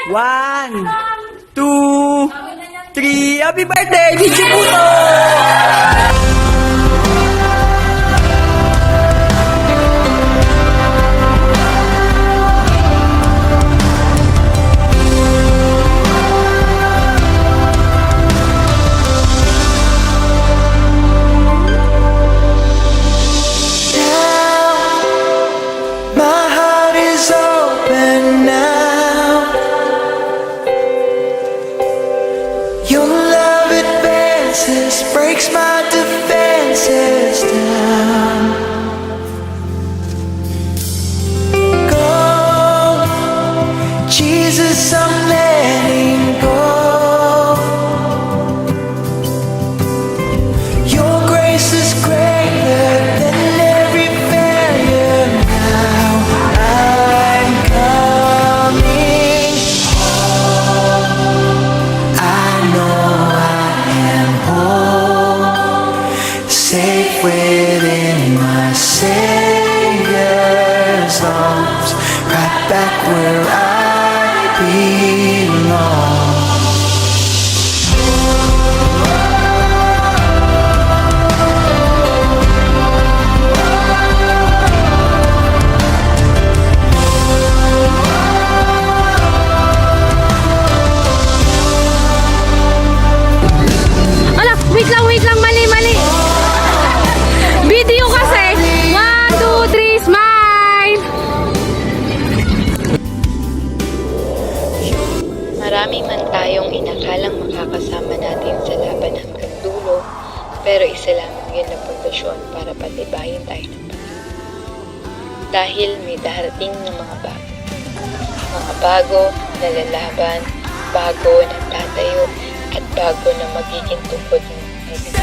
1, 2, 3. Happy birthday, Bichi Puto! Breaks my defenses down. Go, Jesus, I'm letting go. Your grace is greater than every failure. Now I'm coming home. I know I am home, safe within my Savior's arms, right back where I belong. Ala, wait lang, mali. Video kasi. 1, 2, 3, smile! Marami man tayong inakalang makakasama natin sa laban hanggang dulo, pero isa lamang yun na pundasyon para patibayin tayo ng pag-ibig. Dahil may darating ng mga bago. Mga bago na lalaban, bago na tatayo, at bago na magiging tungkod ng ibig.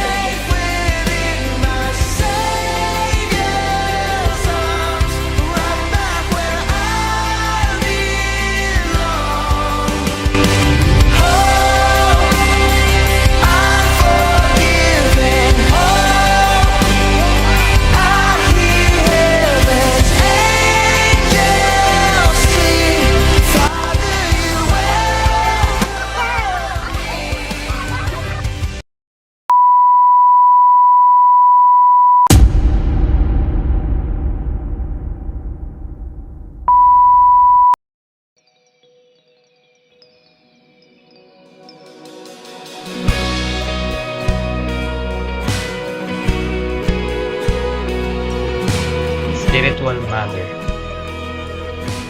Spiritual mother.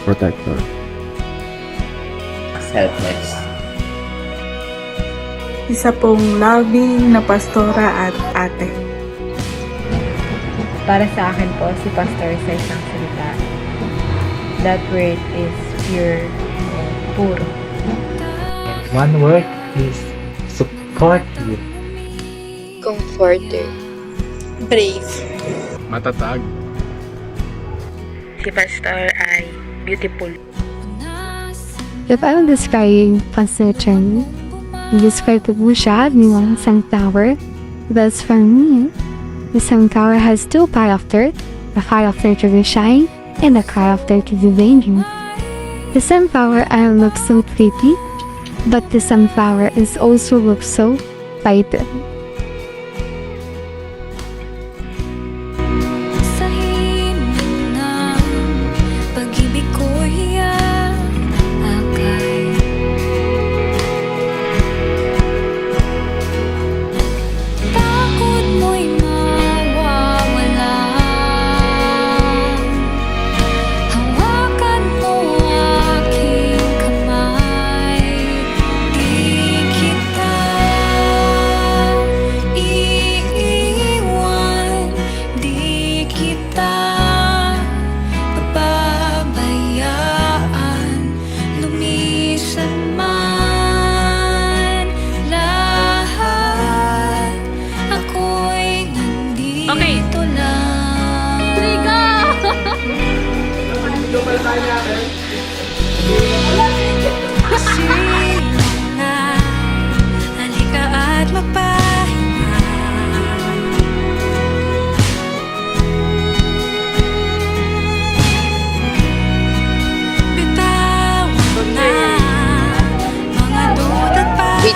Protector. Selfless. Isa pong loving na pastora at ate. Para sa akin po, si Pastor sa isang salita. That word is pure, puro. One word is supportive. Comforter. Brave. Matatag. Si Pastor ay beautiful. If I will describe Pastor Chen, describe ko po siya bilang isang tower. Thus for me, isang tower has two characters, a character to be shy and a character to be vain. The sunflower I look so pretty, but the sunflower is also look so vital.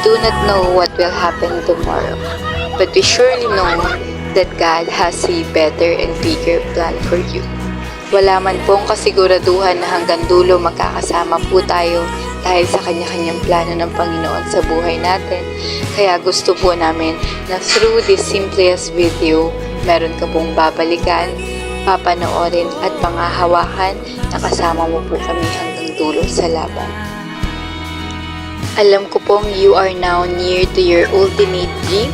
do not know what will happen tomorrow, but we surely know that God has a better and bigger plan for you. Wala man pong kasiguraduhan na hanggang dulo magkakasama po tayo dahil sa kanya-kanyang plano ng Panginoon sa buhay natin. Kaya gusto po namin na through this simplest video, meron ka pong babalikan, papanoorin at panghahawakan na kasama mo po kami hanggang dulo sa laban. Alam ko pong you are now near to your ultimate dream,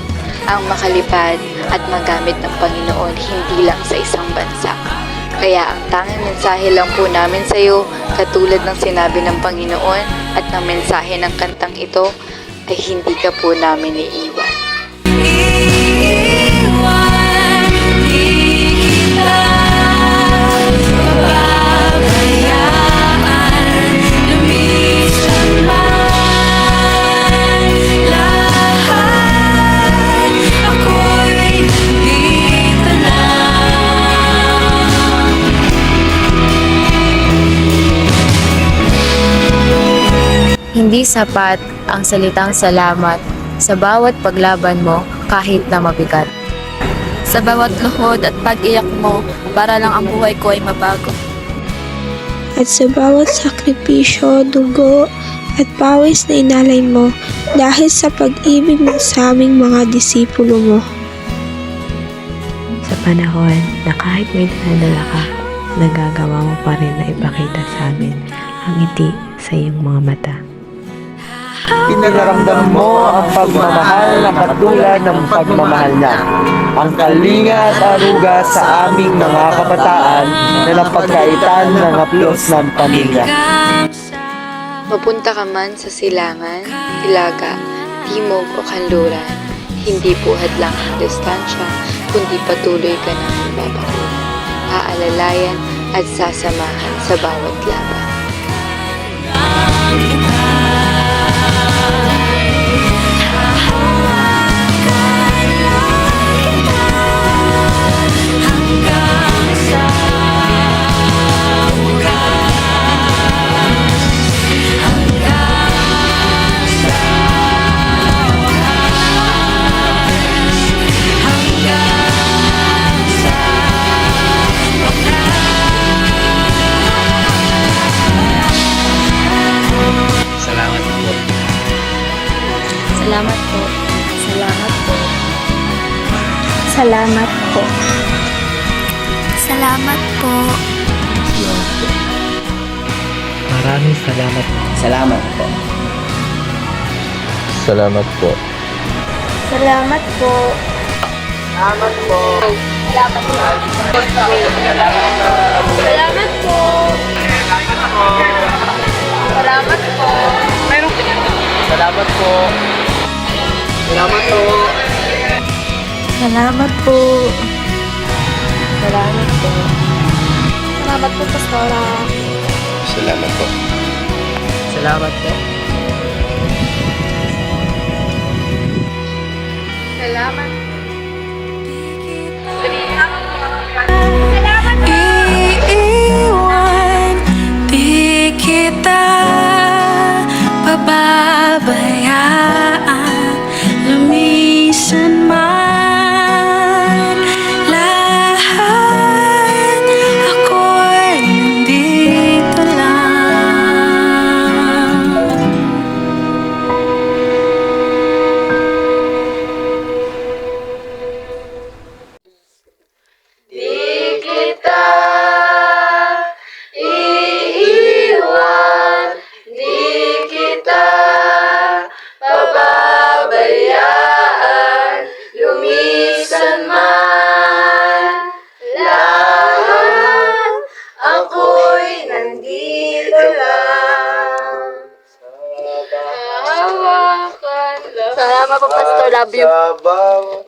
ang makalipad at magamit ng Panginoon hindi lang sa isang bansa. Kaya ang tanging mensahe lang po namin sa iyo, katulad ng sinabi ng Panginoon at ng mensahe ng kantang ito, ay hindi ka po namin iiwan. Hindi sapat ang salitang salamat sa bawat paglaban mo kahit na mabigat. Sa bawat luhod at pag-iyak mo, para lang ang buhay ko ay mabago. At sa bawat sakripisyo, dugo at pawis na inalay mo dahil sa pag-ibig mo sa aming mga disipulo mo. Sa panahon na kahit may dinadala ka, nagagawa mo pa rin na ipakita sa amin ang ngiti sa iyong mga mata. Pinaramdam mo ang pagmamahal na katulad ng pagmamahal niya. Ang kalinga at aruga sa aming mga kabataan na napagkaitan ng haplos ng pamilya. Mapunta ka man sa silangan, hilaga, timog o kanluran, hindi buhat lang ang distansya, kundi patuloy ka namin babakuran, aalalayan at sasamahan sa bawat laban. Salamat po. Salamat po. Salamat po. Salamat po. Maraming salamat. Salamat po. Salamat po. Salamat po. Salamat po. Salamat po. Salamat po. Salamat po. Salamat po. Salamat po. Salamat po. Salamat po, Pastora. Salamat po. Salamat po. Salamat. Iiwan di kita pababayaan, lumisan man lahat, ako'y nandito lang. Di kita iiwan, di kita pababayaan, lumisan man lahat, ako'y nandito lang. Hawakan lang. Salamat po, Pastor. Love you. Sabaw.